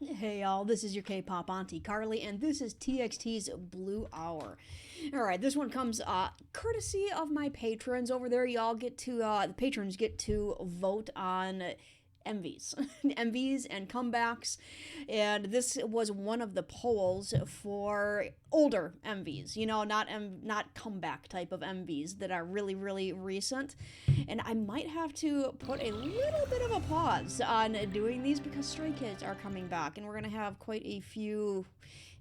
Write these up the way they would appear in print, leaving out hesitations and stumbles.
Hey y'all, this is your K-pop auntie Carly, and this is TXT's Blue Hour. Alright, this one comes courtesy of my patrons over there. Y'all get to, the patrons get to vote on MVs. MVs and comebacks, and this was one of the polls for older MVs, you know, not comeback type of MVs that are really recent. And I might have to put a little bit of a pause on doing these because Stray Kids are coming back, and we're gonna have quite a few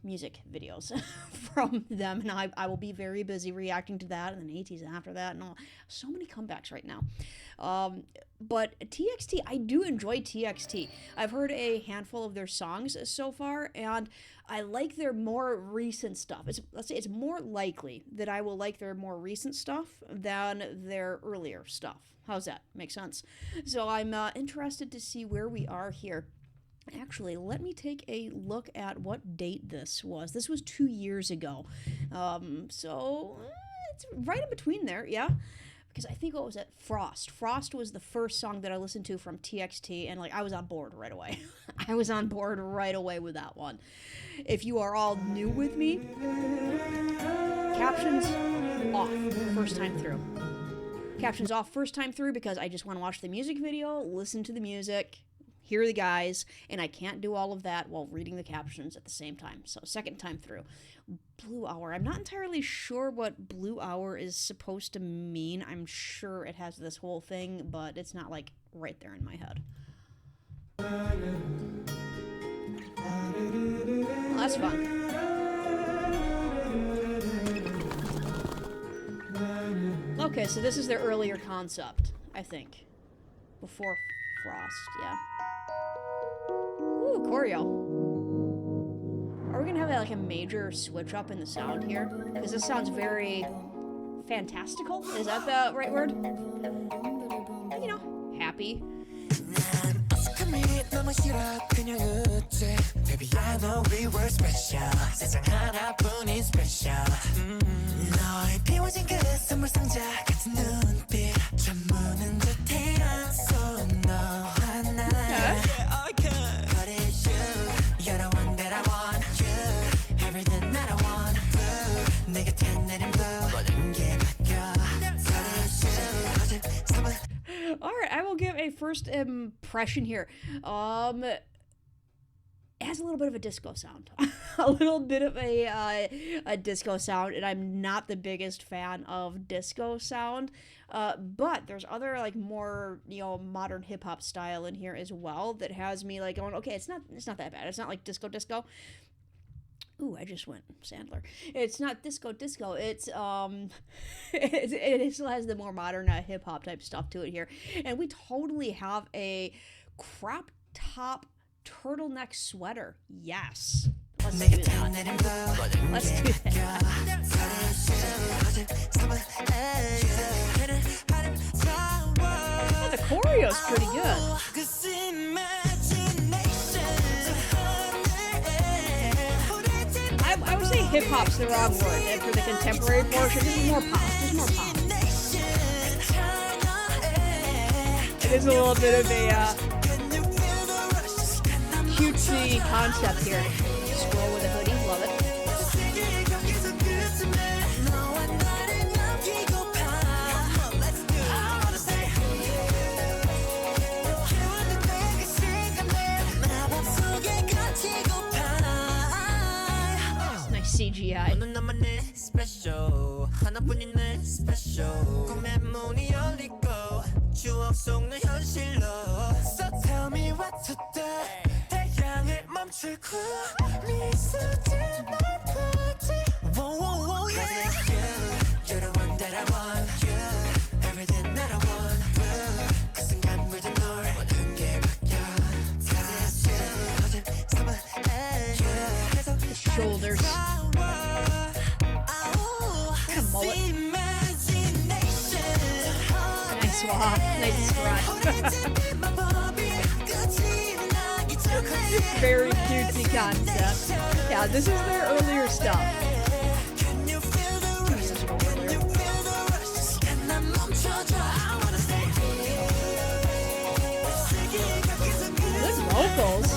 music videos from them, and I will be very busy reacting to that, and then ATs after that, and all. So many comebacks right now. But TXT, I do enjoy TXT. I've heard a handful of their songs so far, and I like their more recent stuff. Let's say it's more likely that I will like their more recent stuff than their earlier stuff. How's that? Make sense? So I'm interested to see where we are here. Actually, let me take a look at what date this was. This was 2 years ago. So it's right in between there, yeah. Because I think, what was it? Frost. Frost was the first song that I listened to from TXT, and like I was on board right away. I was on board right away with that one. If you are all new with me, captions off first time through. Captions off first time through because I just want to watch the music video, listen to the music, hear the guys, and I can't do all of that while reading the captions at the same time. So second time through. Blue Hour. I'm not entirely sure what Blue Hour is supposed to mean. I'm sure it has this whole thing, but it's not like right there in my head. Well, that's fun. Okay, so this is their earlier concept, I think. Before Frost, yeah. Ooh, choreo. Are we gonna have like a major switch up in the sound here? Because this sounds very fantastical. Is that the right word? You know, happy. Baby, I know we were special. 세상 하나뿐인 special. 너의 비워진 그 선물 상자 같은 눈빛 전무는 듯한 손 너와 나. But it's you. You're the one that I want. You. Everything that I want. Blue. 내 곁에 내린 blue. 모든 게 바뀌어. But it's you. Alright, I will give a first impression here. It has a little bit of a disco sound. A little bit of a disco sound, and I'm not the biggest fan of disco sound. But there's other like more, you know, modern hip hop style in here as well that has me like going, okay, it's not that bad. It's not like disco. Ooh, I just went Sandler. It's not disco. It's it still has the more modern hip hop type stuff to it here, and we totally have a crop top turtleneck sweater. Yes. Let's do that. Let's do that. Oh, the choreo's pretty good. I would say hip hop's the wrong word, and for the contemporary portion, this is more pop. It is a little bit of a cutesy concept here. Scroll with a hoodie, love it. Nice CGI. So tell me what to do. 태양을 멈추고 미소짓 날 보지. Whoa, whoa, whoa, yeah. You're the one that I want. You, everything that I want. 그 순간 물든 널 모든 게 바뀌어. The shoulders. Kind of mullet. Nice walk. Nice strut. Very cutesy concept. Yeah, this is their earlier stuff. Good vocals.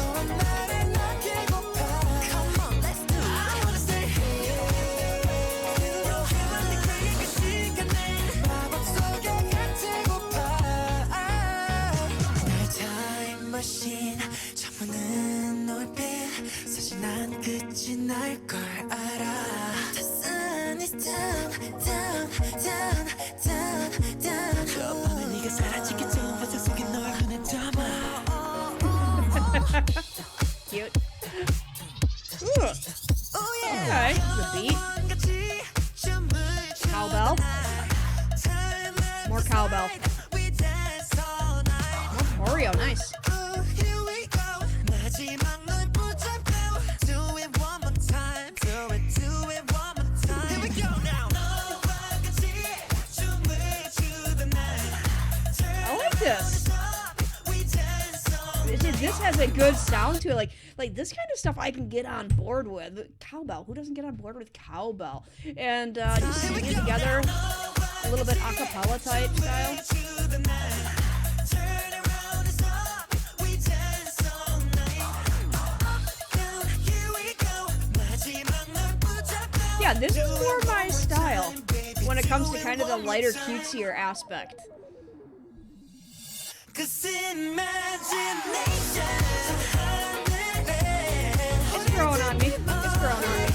cute. Ooh. Okay, the beat. Cowbell. More cowbell. More choreo, nice. I like this. This has a good sound to it. Like this kind of stuff I can get on board with. Cowbell. Who doesn't get on board with cowbell? And just singing together, a little bit a cappella type style. Yeah, this is more my style when it comes to kind of the lighter, cutesier aspect. It's growing on me. It's growing on me.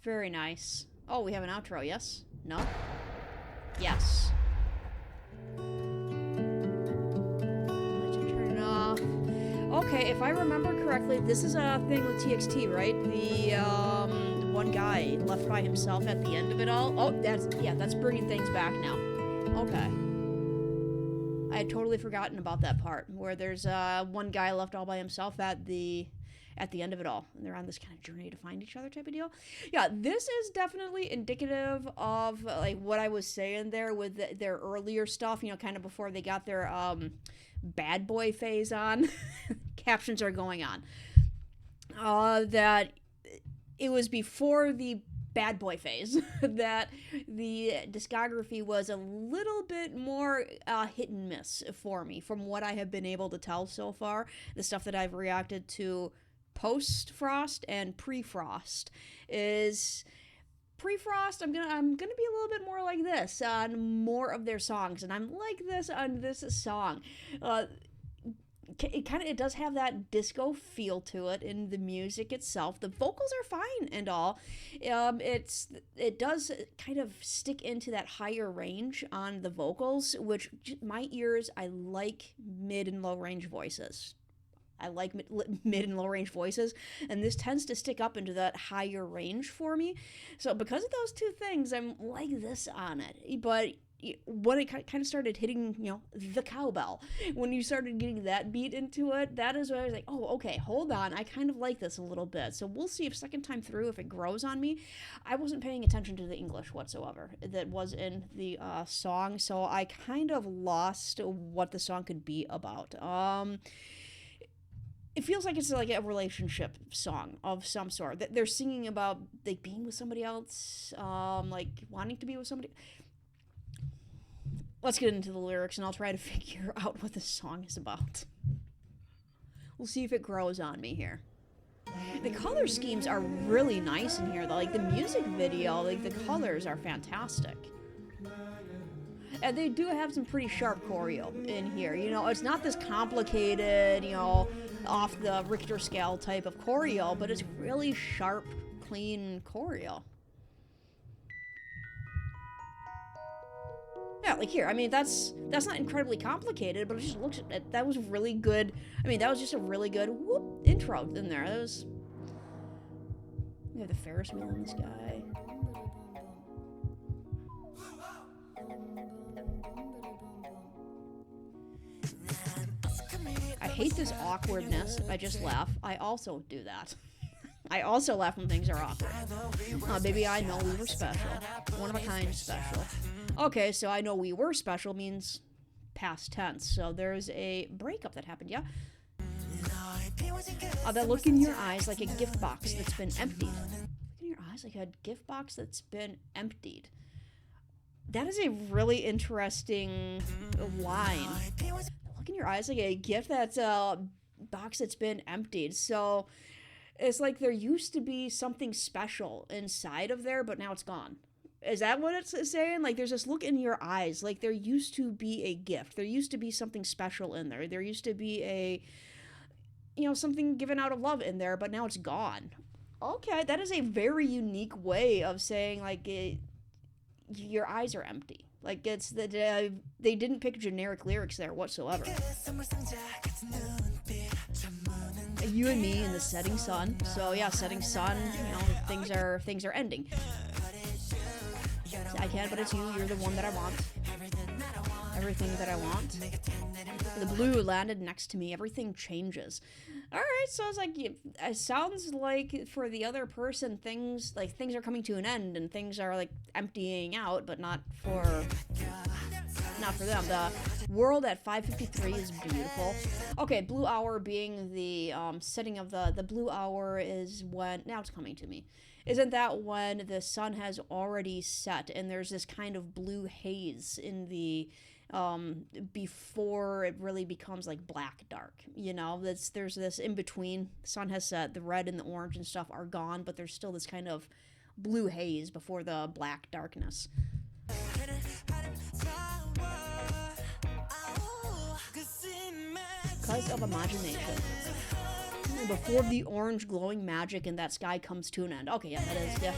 Very nice. Oh, we have an outro, yes? No? Yes. Let's turn it off. Okay, if I remember correctly, this is a thing with TXT, right? The one guy left by himself at the end of it all. Oh, that's bringing things back now. Okay. I had totally forgotten about that part, where there's one guy left all by himself at the end of it all, and they're on this kind of journey to find each other type of deal. Yeah, this is definitely indicative of like what I was saying there with their earlier stuff, you know, kind of before they got their bad boy phase on. Captions are going on. That it was before the bad boy phase that the discography was a little bit more hit and miss for me, from what I have been able to tell so far. The stuff that I've reacted to post-Frost and pre-Frost is pre-Frost. I'm gonna be a little bit more like this on more of their songs, and I'm like this on this song. It does have that disco feel to it in the music itself. The vocals are fine and all. It does kind of stick into that higher range on the vocals, which my ears, I like mid and low range voices. I like mid and low range voices, and this tends to stick up into that higher range for me. So because of those two things, I'm like this on it. But when it kind of started hitting, you know, the cowbell, when you started getting that beat into it, that is when I was like, oh, okay, hold on, I kind of like this a little bit. So we'll see if second time through, if it grows on me. I wasn't paying attention to the English whatsoever that was in the song, so I kind of lost what the song could be about. It feels like it's like a relationship song of some sort. That they're singing about like being with somebody else, like wanting to be with somebody. Let's get into the lyrics, and I'll try to figure out what this song is about. We'll see if it grows on me here. The color schemes are really nice in here, though. Like the music video, like the colors are fantastic. And they do have some pretty sharp choreo in here. You know, it's not this complicated, you know, off the Richter scale type of choreo, but it's really sharp, clean choreo. Yeah, like here, I mean, that's not incredibly complicated, but it just looks at that was really good. I mean, that was just a really good intro in there. That was. We have the Ferris wheel in the sky. I hate this awkwardness. I just laugh. I also do that. I also laugh when things are awkward. Baby, I know we were special. One of a kind special. Okay, so I know we were special means past tense. So there's a breakup that happened, yeah? That look in your eyes like a gift box that's been emptied. Look in your eyes like a gift box that's been emptied. That is a really interesting line. Look in your eyes like a gift that's box that's been emptied. So it's like there used to be something special inside of there, but now it's gone. Is that what it's saying? Like, there's this look in your eyes. Like, there used to be a gift. There used to be something special in there. There used to be something given out of love in there, but now it's gone. Okay, that is a very unique way of saying, like, your eyes are empty. Like, it's that they didn't pick generic lyrics there whatsoever. You and me in the setting sun. So yeah, setting sun. Things are ending. I can't, but it's you. You're the one that I want. Everything that I want. The blue landed next to me. Everything changes. All right, so it's like it sounds like for the other person, things are coming to an end and things are like emptying out, but not for them. The world at 5:53 is beautiful. Okay, blue hour being the setting of the blue hour is when now it's coming to me. Isn't that when the sun has already set and there's this kind of blue haze in the before it really becomes like black dark? There's this in between. The sun has set, the red and the orange and stuff are gone, but there's still this kind of blue haze before the black darkness. Because of imagination. Before the orange glowing magic in that sky comes to an end. Okay, yeah, that is, yeah.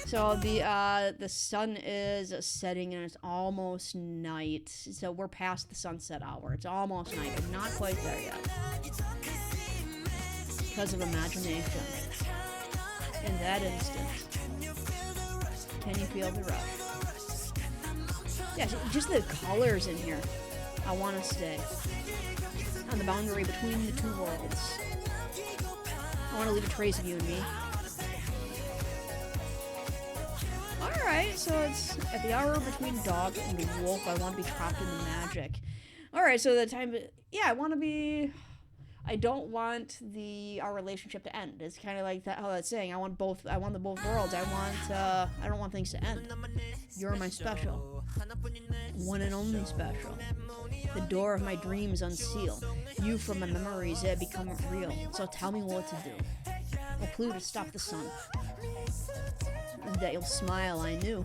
So the sun is setting and it's almost night. So we're past the sunset hour. It's almost night, but not quite there yet. Because of imagination. In that instant. Can you feel the rush? Yeah, just the colors in here. I want to stay on the boundary between the two worlds. I want to leave a trace of you and me. Alright, so it's at the hour between dog and wolf. I want to be trapped in the magic. Alright, so the time... Yeah, I don't want our relationship to end. It's kind of like how that's saying. I want the both worlds. I don't want things to end. You're my special. One and only special. The door of my dreams unseal. You from my memories become real. So tell me what to do. A clue to stop the sun. That you'll smile, I knew.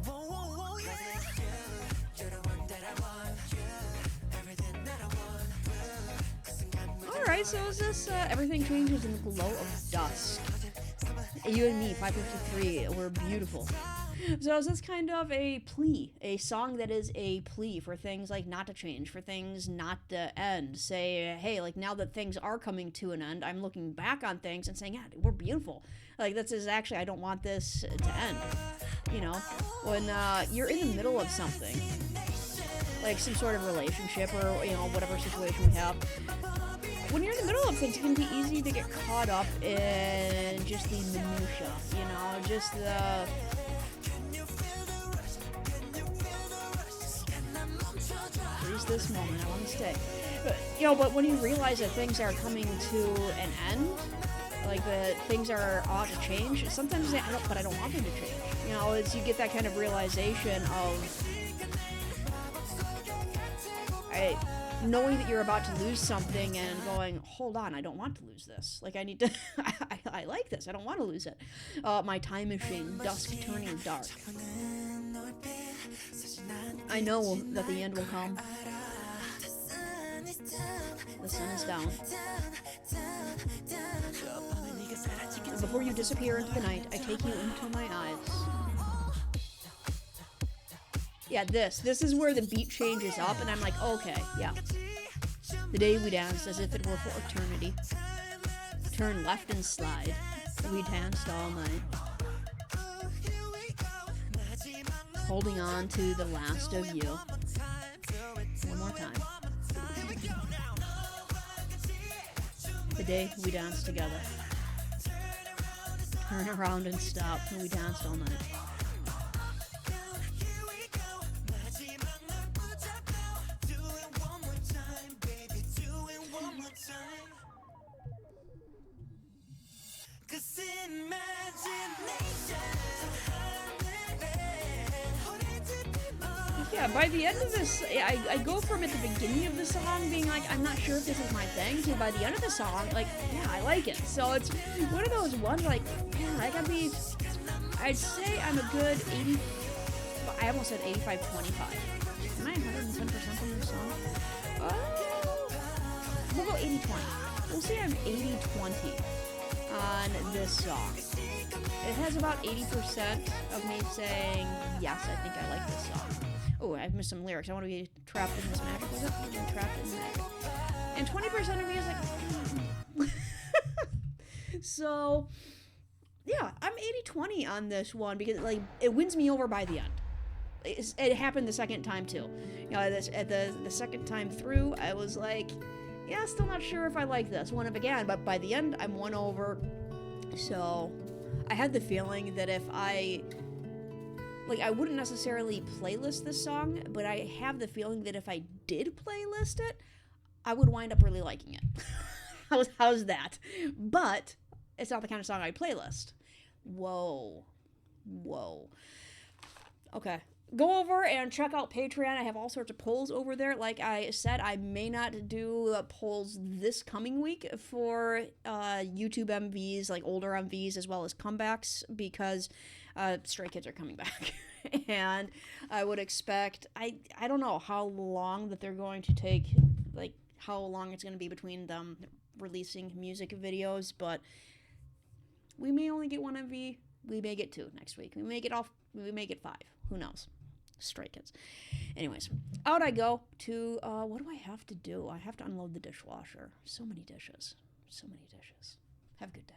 Alright, so is this, everything changes in the glow of dusk. You and me, 5:53, we're beautiful. So is this kind of a plea, a song that is a plea for things like not to change, for things not to end? Say, hey, like now that things are coming to an end, I'm looking back on things and saying, yeah, we're beautiful. Like this is actually, I don't want this to end. When you're in the middle of something, like some sort of relationship or, whatever situation we have, when you're in the middle of things, it can be easy to get caught up in just the minutia, just the... Freeze this moment, I want to stay. But when you realize that things are coming to an end, like that things are ought to change, sometimes I don't want them to change. As you get that kind of realization of... knowing that you're about to lose something and going, hold on, I don't want to lose this. Like, I need to, I like this, I don't want to lose it. My time machine, dusk turning dark. I know that the end will come. The sun is down. Before you disappear into the night, I take you into my eyes. Yeah, this is where the beat changes up, and I'm like, okay, yeah. The day we danced as if it were for eternity. Turn left and slide. We danced all night. Holding on to the last of you. One more time. The day we danced together. Turn around and stop. We danced all night. Yeah, by the end of this, I go from at the beginning of the song being like, I'm not sure if this is my thing, to by the end of the song, like, yeah, I like it. So it's one of those ones like, man, I'd say I'm a good 80, I almost said 85-25. Am I 110% on this song? We'll go 80-20. We'll say I'm 80-20 on this song. It has about 80% of me saying, yes, I think I like this song. Oh, I've missed some lyrics. I want to be trapped in this magic. Was it? Trapped in magic. And 20% of me is like, so, yeah, I'm 80-20 on this one because, like, it wins me over by the end. It happened the second time, too. You know, at the second time through, I was like, yeah, still not sure if I like this one again, but by the end, I'm won over. So, I had the feeling that if I wouldn't necessarily playlist this song, but I have the feeling that if I did playlist it, I would wind up really liking it. How's that? But it's not the kind of song I playlist. Whoa. Okay. Go over and check out Patreon. I have all sorts of polls over there. Like I said, I may not do polls this coming week for YouTube MVs, like older MVs, as well as comebacks, because Stray Kids are coming back. And I would expect, I don't know how long that they're going to take, like how long it's going to be between them releasing music videos, but we may only get one MV. We may get two next week. We may get 5. Who knows? Stray Kids. Anyways, out I go to, what do I have to do? I have to unload the dishwasher. So many dishes. Have a good day.